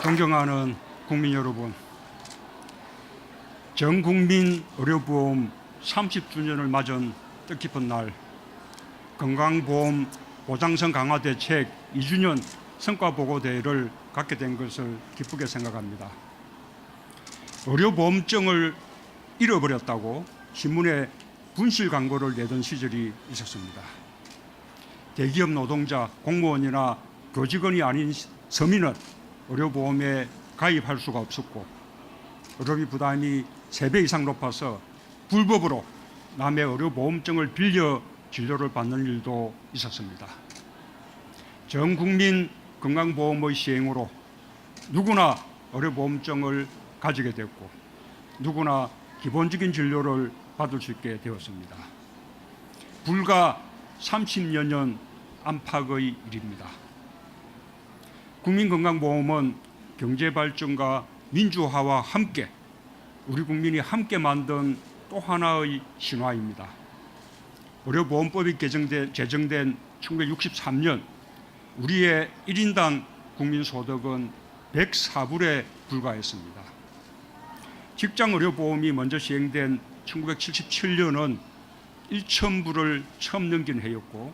존경하는 국민 여러분, 전국민 의료보험 30주년을 맞은 뜻깊은 날, 건강보험 보장성 강화 대책 2주년 성과보고대회를 갖게 된 것을 기쁘게 생각합니다. 의료보험증을 잃어버렸다고 신문에 분실 광고를 내던 시절이 있었습니다. 대기업 노동자, 공무원이나 교직원이 아닌 서민은 의료보험에 가입할 수가 없었고, 의료비 부담이 3배 이상 높아서 불법으로 남의 의료보험증을 빌려 진료를 받는 일도 있었습니다. 전 국민 건강보험의 시행으로 누구나 의료보험증을 가지게 됐고, 누구나 기본적인 진료를 받을 수 있게 되었습니다. 불과 30여 년 안팎의 일입니다. 국민건강보험은 경제발전과 민주화와 함께 우리 국민이 함께 만든 또 하나의 신화입니다. 의료보험법이 제정된 1963년 우리의 1인당 국민소득은 104불에 불과했습니다. 직장의료보험이 먼저 시행된 1977년은 1,000불을 처음 넘긴 해였고,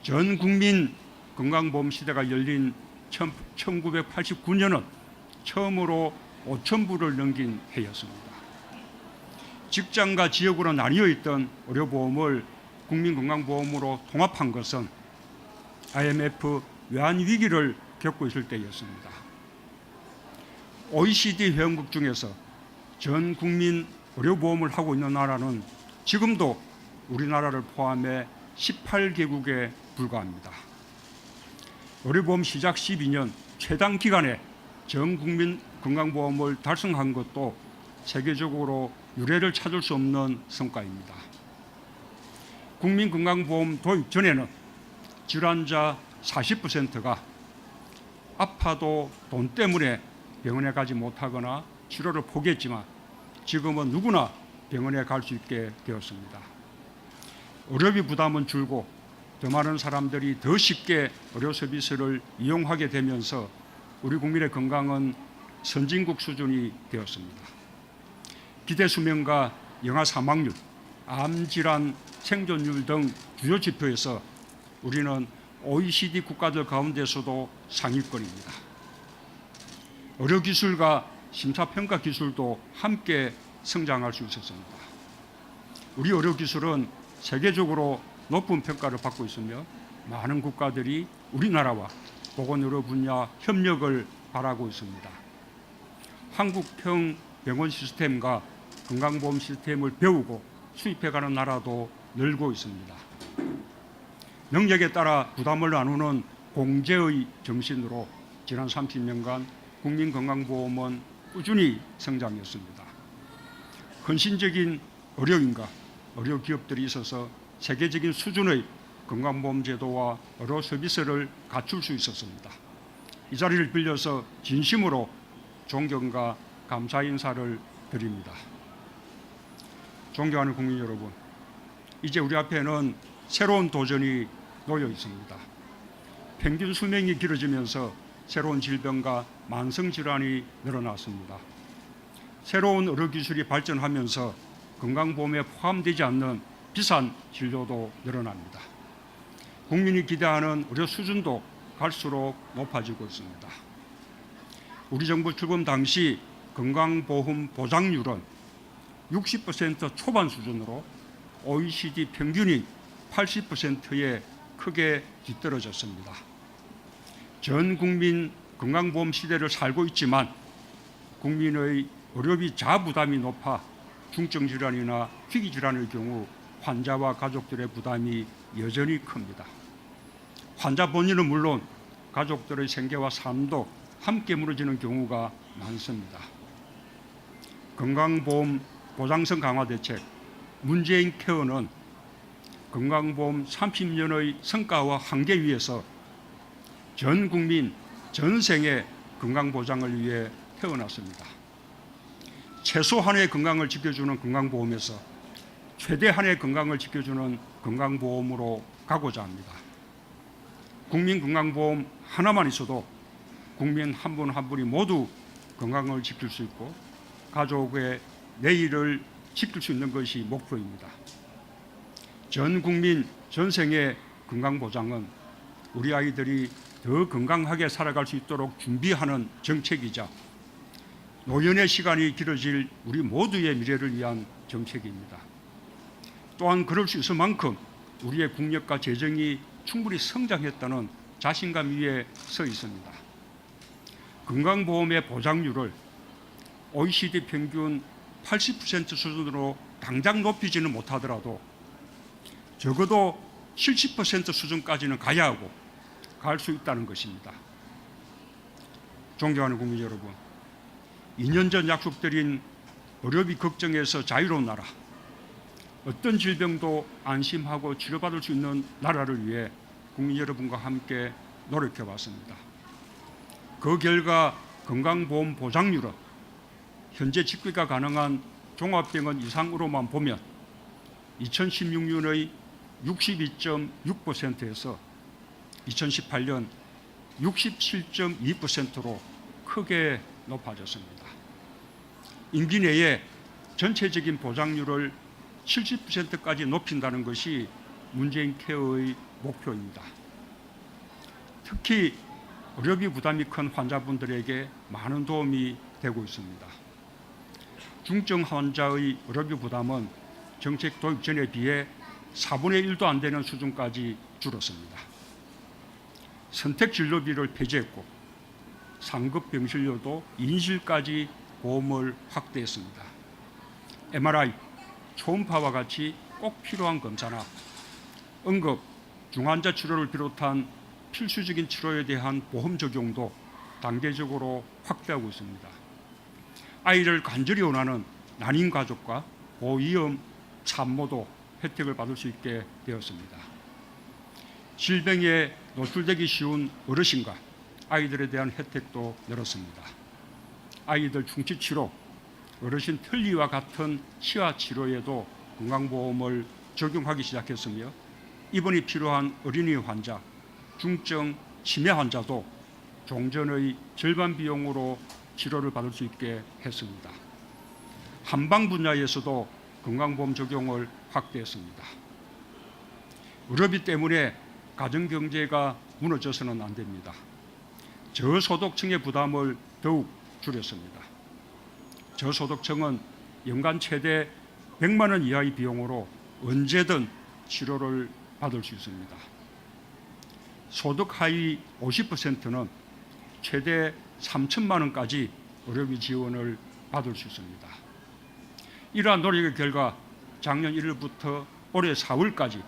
전 국민 건강보험 시대가 열린 1989년은 처음으로 5,000불을 넘긴 해였습니다. 직장과 지역으로 나뉘어 있던 의료보험을 국민건강보험으로 통합한 것은 IMF 외환위기를 겪고 있을 때였습니다. OECD 회원국 중에서 전 국민 의료보험을 하고 있는 나라는 지금도 우리나라를 포함해 18개국에 불과합니다. 의료보험 시작 12년 최단 기간에 전 국민 건강보험을 달성한 것도 세계적으로 유례를 찾을 수 없는 성과입니다. 국민건강보험 도입 전에는 질환자 40%가 아파도 돈 때문에 병원에 가지 못하거나 치료를 포기했지만, 지금은 누구나 병원에 갈 수 있게 되었습니다. 의료비 부담은 줄고 더 많은 사람들이 더 쉽게 의료 서비스를 이용하게 되면서 우리 국민의 건강은 선진국 수준이 되었습니다. 기대 수명과 영아 사망률, 암질환 생존율 등 주요 지표에서 우리는 OECD 국가들 가운데서도 상위권입니다. 의료기술과 심사평가 기술도 함께 성장할 수 있었습니다. 우리 의료기술은 세계적으로 높은 평가를 받고 있으며, 많은 국가들이 우리나라와 보건의료 분야 협력을 바라고 있습니다. 한국형 병원 시스템과 건강보험 시스템을 배우고 수입해가는 나라도 늘고 있습니다. 능력에 따라 부담을 나누는 공제의 정신으로 지난 30년간 국민건강보험은 꾸준히 성장했습니다. 헌신적인 의료인과 의료기업들이 있어서 세계적인 수준의 건강보험 제도와 의료 서비스를 갖출 수 있었습니다. 이 자리를 빌려서 진심으로 존경과 감사 인사를 드립니다. 존경하는 국민 여러분, 이제 우리 앞에는 새로운 도전이 놓여 있습니다. 평균 수명이 길어지면서 새로운 질병과 만성질환이 늘어났습니다. 새로운 의료기술이 발전하면서 건강보험에 포함되지 않는 비싼 진료도 늘어납니다. 국민이 기대하는 의료 수준도 갈수록 높아지고 있습니다. 우리 정부 출범 당시 건강보험 보장률은 60% 초반 수준으로 OECD 평균인 80%에 크게 뒤떨어졌습니다. 전 국민 건강보험 시대를 살고 있지만 국민의 의료비 자부담이 높아 중증질환이나 희귀질환의 경우 환자와 가족들의 부담이 여전히 큽니다. 환자 본인은 물론 가족들의 생계와 삶도 함께 무너지는 경우가 많습니다. 건강보험 보장성 강화 대책 문재인 케어는 건강보험 30년의 성과와 한계 위에서 전 국민 전생의 건강보장을 위해 태어났습니다. 최소한의 건강을 지켜주는 건강보험에서 최대한의 건강을 지켜주는 건강보험으로 가고자 합니다. 국민건강보험 하나만 있어도 국민 한 분 한 분이 모두 건강을 지킬 수 있고 가족의 내일을 지킬 수 있는 것이 목표입니다. 전 국민 전생의 건강보장은 우리 아이들이 더 건강하게 살아갈 수 있도록 준비하는 정책이자 노년의 시간이 길어질 우리 모두의 미래를 위한 정책입니다. 또한 그럴 수 있을 만큼 우리의 국력과 재정이 충분히 성장했다는 자신감 위에 서 있습니다. 건강보험의 보장률을 OECD 평균 80% 수준으로 당장 높이지는 못하더라도 적어도 70% 수준까지는 가야 하고 갈 수 있다는 것입니다. 존경하는 국민 여러분, 2년 전 약속드린 의료비 걱정에서 자유로운 나라, 어떤 질병도 안심하고 치료받을 수 있는 나라를 위해 국민 여러분과 함께 노력해 왔습니다. 그 결과 건강보험 보장률은 현재 집계가 가능한 종합병원 이상으로만 보면 2016년의 62.6%에서 2018년 67.2%로 크게 높아졌습니다. 임기 내에 전체적인 보장률을 70%까지 높인다는 것이 문재인 케어의 목표입니다. 특히 의료비 부담이 큰 환자분들에게 많은 도움이 되고 있습니다. 중증 환자의 의료비 부담은 정책 도입 전에 비해 4분의 1도 안 되는 수준까지 줄었습니다. 선택 진료비를 폐지했고 상급 병실료도 인실까지 보험을 확대했습니다. MRI, 초음파와 같이 꼭 필요한 검사나 응급, 중환자 치료를 비롯한 필수적인 치료에 대한 보험 적용도 단계적으로 확대하고 있습니다. 아이를 간절히 원하는 난임 가족과 고위험 산모도 혜택을 받을 수 있게 되었습니다. 질병에 노출되기 쉬운 어르신과 아이들에 대한 혜택도 늘었습니다. 아이들 충치 치료, 어르신 틀니와 같은 치아 치료에도 건강보험을 적용하기 시작했으며 입원이 필요한 어린이 환자, 중증 치매 환자도 종전의 절반 비용으로 치료를 받을 수 있게 했습니다. 한방 분야에서도 건강보험 적용을 확대했습니다. 의료비 때문에 가정경제가 무너져서는 안 됩니다. 저소득층의 부담을 더욱 줄였습니다. 저소득층은 연간 최대 100만 원 이하의 비용으로 언제든 치료를 받을 수 있습니다. 소득 하위 50%는 최대 3천만 원까지 의료비 지원을 받을 수 있습니다. 이러한 노력의 결과 작년 1월부터 올해 4월까지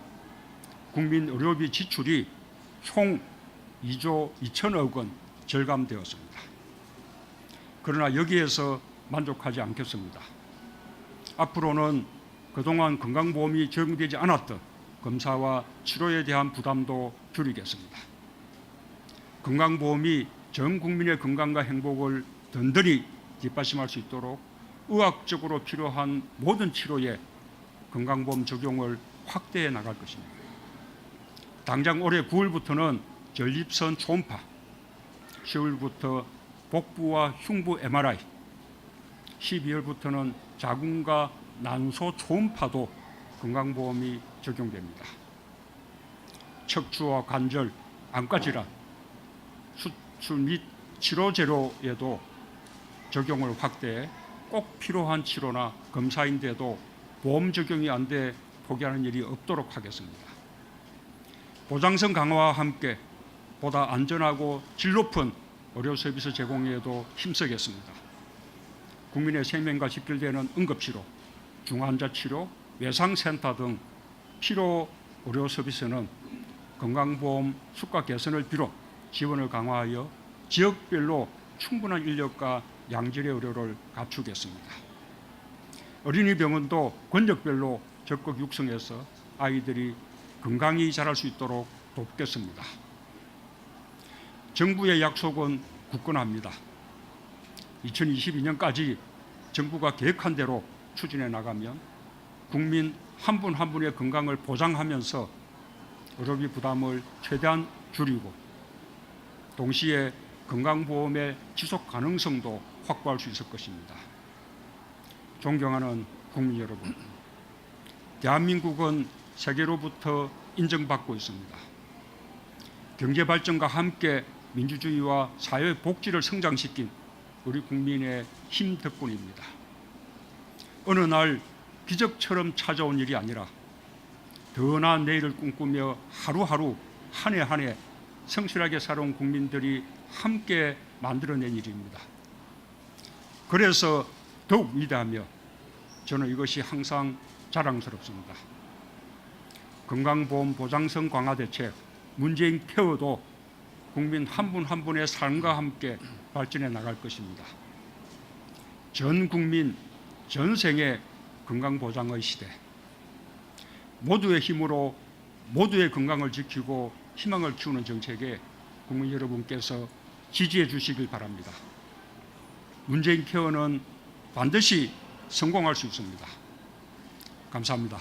국민 의료비 지출이 총 2조 2천억 원 절감되었습니다. 그러나 여기에서 만족하지 않겠습니다. 앞으로는 그동안 건강보험이 적용되지 않았던 검사와 치료에 대한 부담도 줄이겠습니다. 건강보험이 전 국민의 건강과 행복을 든든히 뒷받침할 수 있도록 의학적으로 필요한 모든 치료에 건강보험 적용을 확대해 나갈 것입니다. 당장 올해 9월부터는 전립선 초음파, 10월부터 복부와 흉부 MRI, 12월부터는 자궁과 난소 초음파도 건강보험이 적용됩니다. 척추와 관절, 안과질환, 수술 및 치료 재료에도 적용을 확대해 꼭 필요한 치료나 검사인데도 보험 적용이 안 돼 포기하는 일이 없도록 하겠습니다. 보장성 강화와 함께 보다 안전하고 질 높은 의료 서비스 제공에도 힘쓰겠습니다. 국민의 생명과 직결되는 응급치료, 중환자 치료, 외상센터 등 필요 의료 서비스는 건강보험 수가 개선을 비롯 지원을 강화하여 지역별로 충분한 인력과 양질의 의료를 갖추겠습니다. 어린이병원도 권역별로 적극 육성해서 아이들이 건강히 자랄 수 있도록 돕겠습니다. 정부의 약속은 굳건합니다. 2022년까지 정부가 계획한 대로 추진해 나가면 국민 한 분 한 분의 건강을 보장하면서 의료비 부담을 최대한 줄이고 동시에 건강보험의 지속 가능성도 확보할 수 있을 것입니다. 존경하는 국민 여러분, 대한민국은 세계로부터 인정받고 있습니다. 경제 발전과 함께 민주주의와 사회 복지를 성장시킨 우리 국민의 힘 덕분입니다. 어느 날 기적처럼 찾아온 일이 아니라 더 나은 내일을 꿈꾸며 하루하루 한 해 한 해 성실하게 살아온 국민들이 함께 만들어낸 일입니다. 그래서 더욱 위대하며 저는 이것이 항상 자랑스럽습니다. 건강보험 보장성 강화 대책, 문재인 케어도 국민 한 분 한 분의 삶과 함께 발전해 나갈 것입니다. 전 국민, 전생의 건강보장의 시대, 모두의 힘으로 모두의 건강을 지키고 희망을 키우는 정책에 국민 여러분께서 지지해 주시길 바랍니다. 문재인 케어는 반드시 성공할 수 있습니다. 감사합니다.